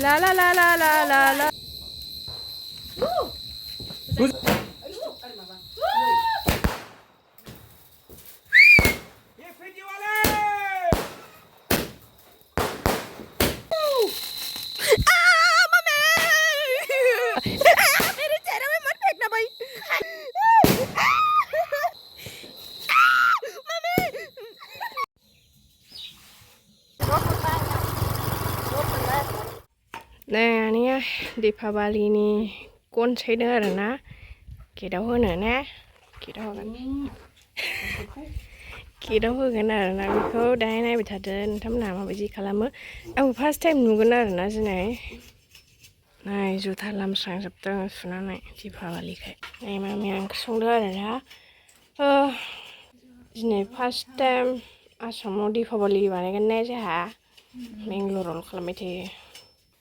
La la la la la la la. Nah, ini ya Diwali ini kon saya na kita hono na kita hono kita hono na बेखौ दाहाय नायबाय थादो नोंथांमोनहा माबायदि खालामो आं फार्स्ट टाइम नुगोन आरोना दिनै नाय जुथा लामस्रांजोबदों सुनानै दिवालीखाय नै मामिया ओंख्रि संदों आरोना दिनै फार्स्ट टाइम आसामाव दिवाली बानायगोन ना जोंहा बेंगलराव खालामबाय थायो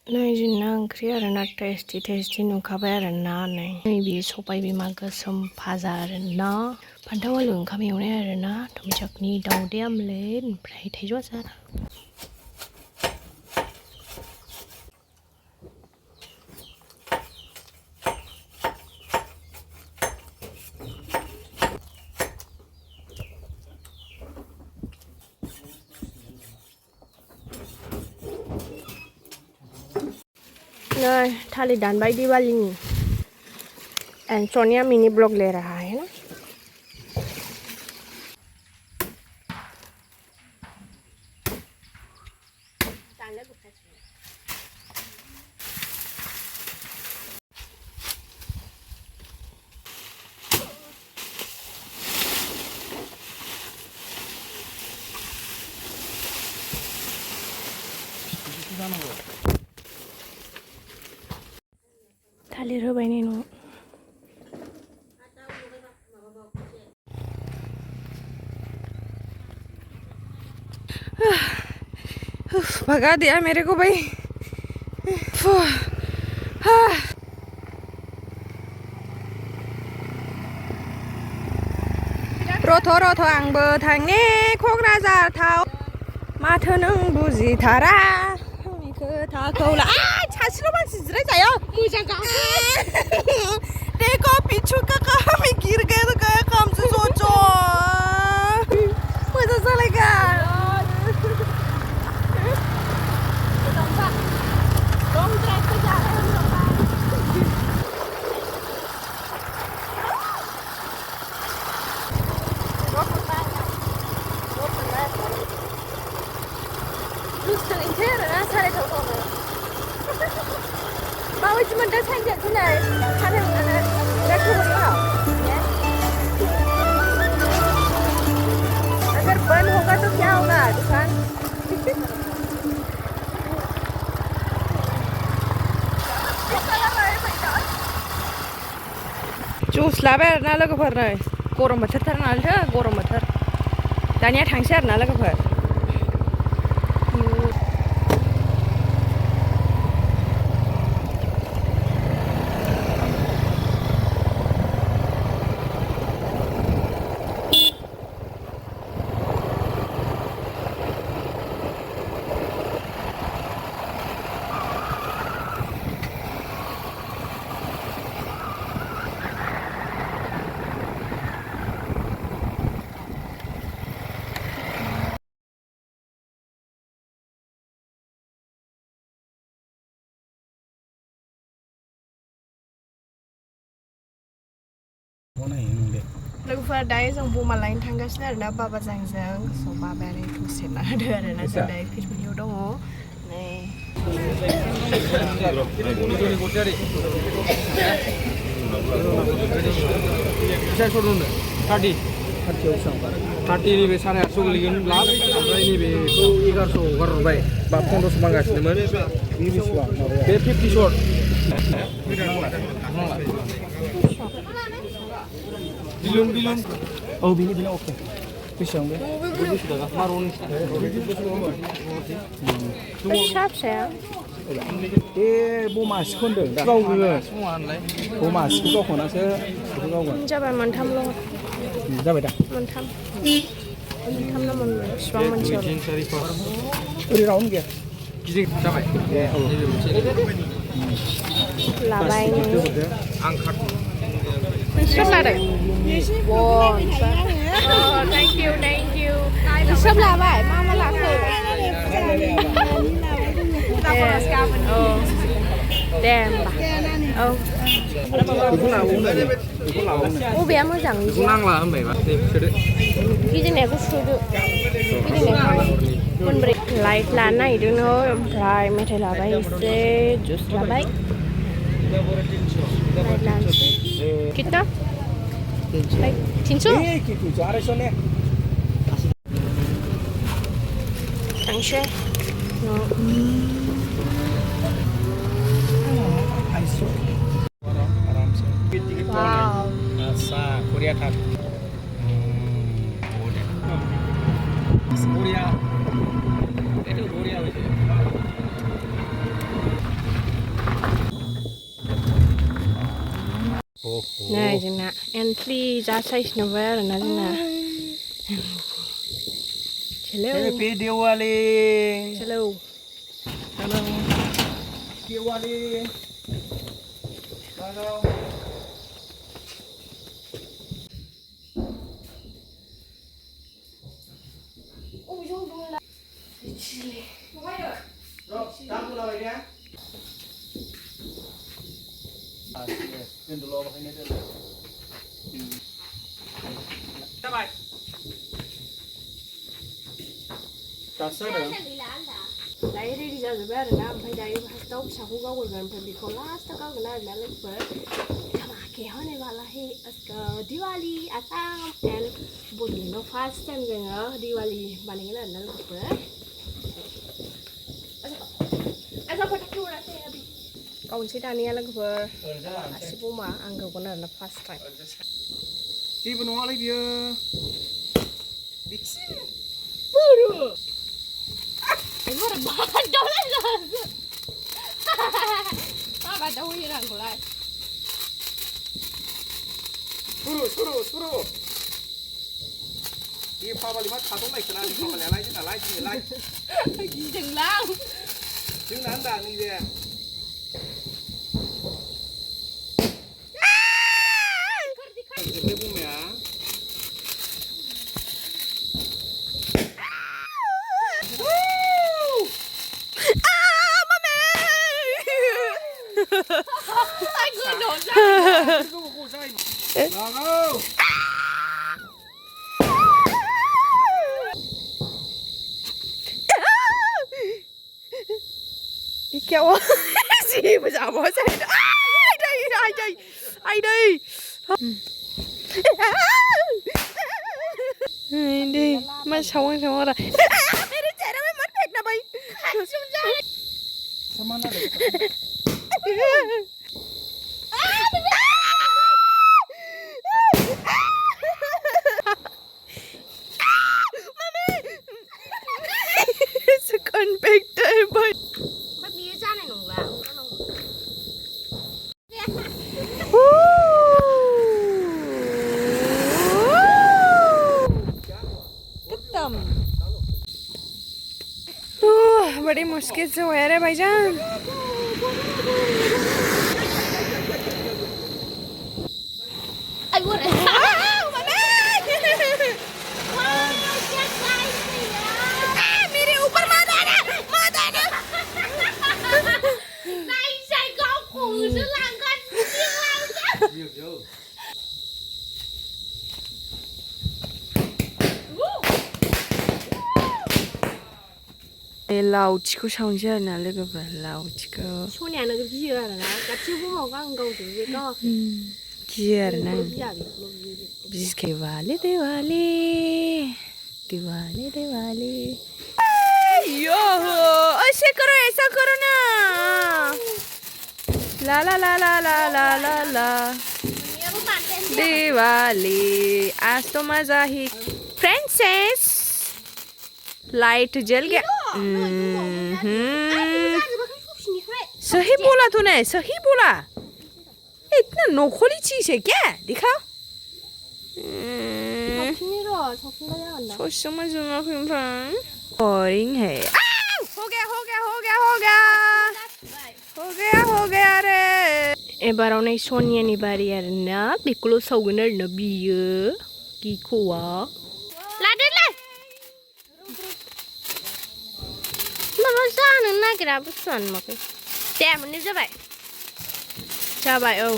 नै जोंना ओंख्रि आरोना टेस्टि नुखाबाय आरोना नैबे सबाय बिमा गोसोम भाजा आरोना फान्थाव आलु ओंखाम एवनाय आरोना टमेट' चाटनि दाउदै आमलेट ओमफ्राय थाइजौ आसार Nah, tali dan bayi Diwali ni. And Sonia mini blog ले रहा है ना. थालिर होबाय नै न' भगा दिया मेरे को भाई रथ' आंबो थांनि क'क्राझार थाव माथो नों बुजिथारा आंनि खोथाखौ ला सासेल' मानसि जिरायजायो मोजां गाखो देखो पीछू का कहाँ गिर गया काम से सोचो मजा चलेगा माबायदि मोनदों सानसेया दिनै सानदों अगर बंद होगा तो क्या होगा दुकान जुस लाबाय आरोना लोगोफोर नै गरम बोथोरथार नालायथो गरम बोथोर दानिया थांसै आरोना लोगोफोर लोगोफोरा दायो जों बमा लायनो थांगासिनो आरोना बाबाजों स' बाबायानो बेखौ सेरना होदो आरोना जों दायो फिल्डआव दङ नै थार्टि नैबे 850 गोलैगोन लास्ट ओमफ्राय नैबेखौ 1100 हगारहरबाय बा 1500 बांगासिनोमोन बे 50 सर्ट बिलुन औ बिनि अके बेसेबां बे 200 थाखा मार'नि फिसा फिसाया बे बमासिखौ होनदों दा गावगोन बमासिखौ गावखौनासो बेखौ गावगोन जाबाय मोनथामल' जाबाय दा मोनथाम ना मोनब्रै बिसिबां मोनसेयाव ओरै राउन्ड गैया गिदिं जाबाय नैबे मोनसे लाबाय आं खाट नोंसोर लादों थेंक इउ नोंसोर लाबाय मा लाखो दे होमबा औ बबेया मोजां बेखौ नांला होनबायबा दे सोदो गिदिंनायखौ सोदो गिदिंनायखौ मोनब्रै लाइट लानो नागिरदों ओमफ्राय मेथाइ लाबाय एसे जुस लाबाय लाइट लानोसै कितना 300 थांसै वाव आसा कोरिया थाट कोरिया itu korea itu नै जोंना एन्ट्रि जासायसिनबाय आरोना जोंना Happy Diwali hello Hello Diwali Hello दायो रेडि जाजोब्बाय आरोना ओमफ्राय दायो फार्स्टआव फिसाखौ गावगोन ओमफ्राय बेखौ लास्टआव गावगोन आरोना लोगोफोर धमाके होने वाला है दिवाली आसाम एन्ड बड'लेण्डआव फार्स्ट टाइम जोङो दिवाली बानायगोन आरोना लोगोफोर गावनोसै दानिया लोगोफोर गासिबो मा आं गावगोन आरोना फार्स्ट टाइम जेबो नङालै बियो सुरु बे फाबालि मा थाद'नायखोना बे फाबालियालाय जोंनालाय दिनैलाय गिदोंलां जोंना होनदां नैबे जोबनाय बुंनाया क्या हुआ जी बजा बहुत सारे आई नहीं मैं सावन रहा मेरे चेहरे में मत फेंकना भाई बड़ी मुश्किल से हुआ रे भाईजान मेरे ऊपर मत आना लावथिखौ सावनोसै आरोना लोगोफोर लावथिखौ सनियानो गियो आरोना गासिबो मावो आं गावजों गियो आरोना दिवाली दिवाली दिवाली दिवाली यो ऐसे करो ना ला ला ला ला ला ला ला ला दिवाली आज तो मजा ही फ्रेंड्स लाइट जल गया सही बोला तूने सही बोला इतना नौखली चीज है क्या दिखाओ सोच समझ बोरिंग है हो गया हो गया रे एबाराव नै सनियानि बारि आरोना बेखौल' सावगोन आरोना बियो गिखौआ लादोलाय माबा जानो नागिरा बुस्थुआनो माखै दे मोननै जाबाय जाबाय औ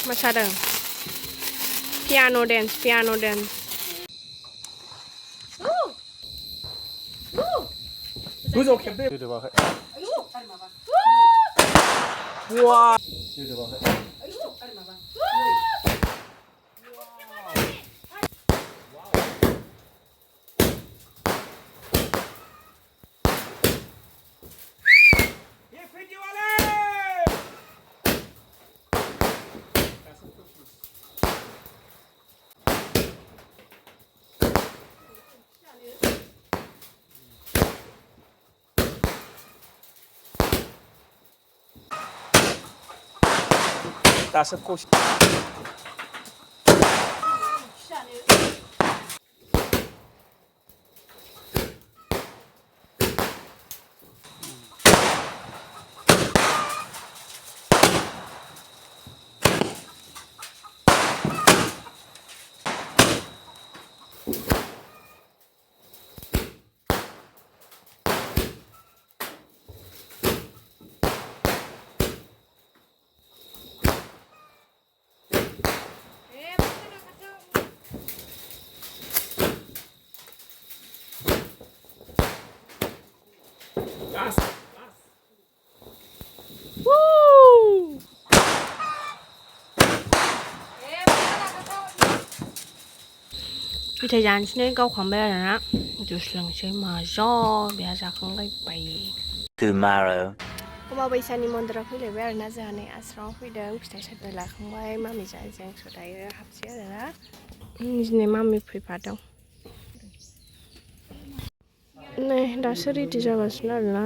मोसादों पियानो डेन्स गोजौ खेबदो जोदोबाखै वा जोदोबाखै 다섯 곳이 फिथाइ जानोसै गावखांबाय आरोना जुस लोंसै माजा बेहा जाखांलायबाय अमाबैसानि मन्दिराव फैलायबाय आरोना जोंहा नै आश्रमाव फैदों फिथाइ सामथाइ लाखांबाय मामि जोंसो दायो हाबसै आरोना दिनै मामि फैफादों नै दासो रेडि जागासिनो आरोना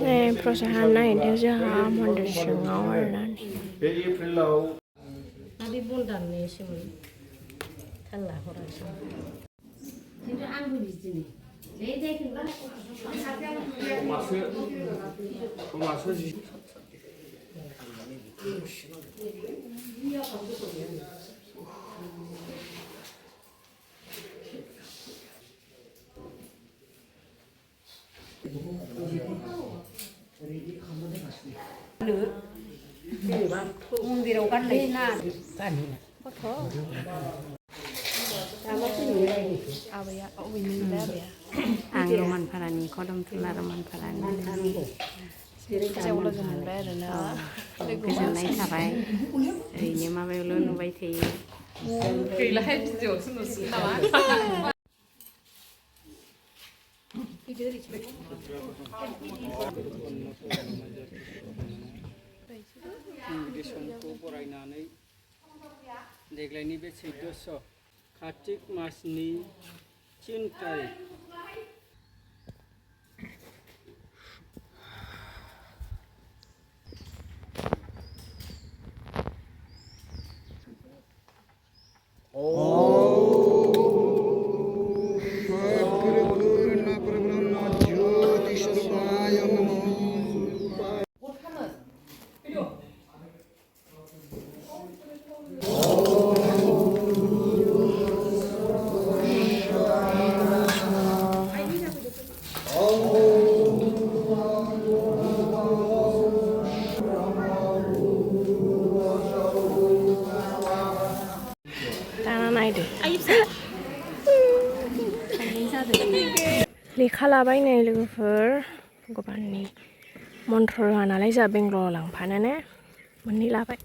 नै प्रसाद हानो नागिरदों जोंहा मन्दिर सिङाव आरोना बे बनदाननिसोमोन थाल लाहरासै खिन्थु आंबो बिदिनो मन्दिराव गाननायना आबैया अबेनिमोनलाय आबैया आं रमानपारानि कदमथला रमानपारानि फुजायाव लोगो मोनबाय आरोना गोजोननाय थाबाय ओरैनो माबायावल' नुबाय थायो गैलाहाय भिडिअ'आवसो नुसिगोन नामा इंलिसखौ फरायनानै देग्लायनि बे चैत्र कार्तिक मासनि 3 तारिख लेखा लाबायनाय लोगोफोर भगबाननि मन्त्र होआ नालाय जोंहा बेंगलराव लांफानो ने मोननै लाबाय